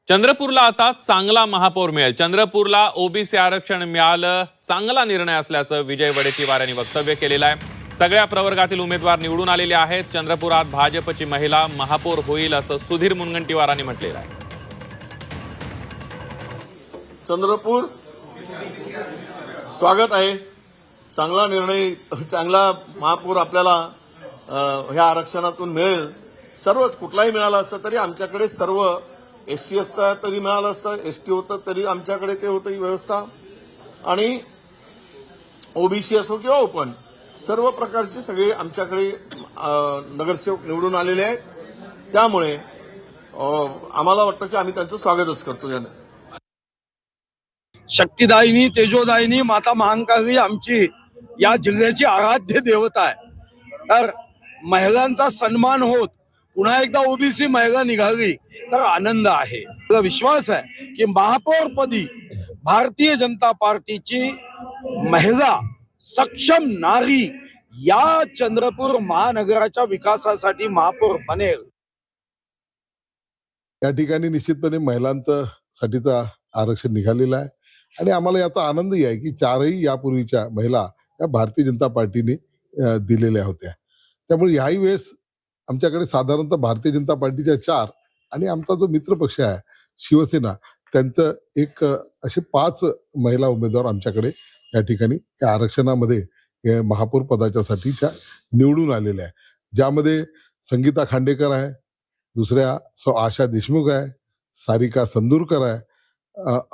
चंद्रपूरला आता चांगला महापौर मिळेल. चंद्रपूरला ओबीसी आरक्षण मिळालं चांगला निर्णय असल्याचं विजय वडेट्टीवार यांनी वक्तव्य केलेलं आहे. सगळ्या प्रवर्गातील उमेदवार निवडून आलेले आहेत. चंद्रपुरात भाजपची महिला महापौर होईल असं सुधीर मुनगंटीवारांनी म्हटलेलं आहे. चंद्रपूर स्वागत आहे. चांगला निर्णय, चांगला महापौर आपल्याला ह्या आरक्षणातून मिळेल. सर्वच कुठलाही मिळाला असतं तरी आमच्याकडे सर्व एससी असता तरी मिळालं असतं, एसटी होतं तरी आमच्याकडे ते होतं ही व्यवस्था, आणि ओबीसी असो किंवा ओपन सर्व प्रकारचे सगळे आमच्याकडे नगरसेवक निवडून आलेले आहेत. त्यामुळे आम्हाला वाटतं की आम्ही त्यांचं स्वागतच करतो. यानं शक्तिदायिनी तेजोदायिनी माता महाकाली आमची या जिल्ह्याची आराध्य देवता आहे. तर महिलांचा सन्मान होत पुन्हा एकदा ओबीसी महिला निघाली तर आनंद आहे. मला विश्वास आहे की महापौरपदी भारतीय जनता पार्टीची महिला सक्षम नारी या चंद्रपूर महानगराच्या विकासासाठी महापौर बनेल. या ठिकाणी निश्चितपणे महिलांचं साठीचं आरक्षण निघालेलं आहे आणि आम्हाला याचा आनंदही आहे की चारही यापूर्वीच्या महिला या भारतीय जनता पार्टीने दिलेल्या होत्या. त्यामुळे याही वेळेस आमच्याकडे साधारणतः भारतीय जनता पार्टीच्या 4 आणि आमचा जो मित्रपक्ष आहे शिवसेना त्यांचं एक असे 5 महिला उमेदवार आमच्याकडे या ठिकाणी या आरक्षणामध्ये महापौर पदाच्या साठीच्या निवडून आलेल्या आहे. ज्यामध्ये संगीता खांडेकर आहे, दुसऱ्या आशा देशमुख आहे, सारिका संदूरकर आहे,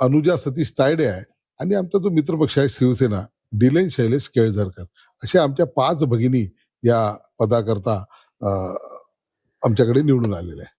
अनुजा सतीश तायडे आहे आणि आमचा जो मित्रपक्ष आहे शिवसेना डिलेन शैलेश केळझरकर, अशा आमच्या 5 भगिनी या पदाकरता आमच्याकडे निवडून आलेल्या आहे.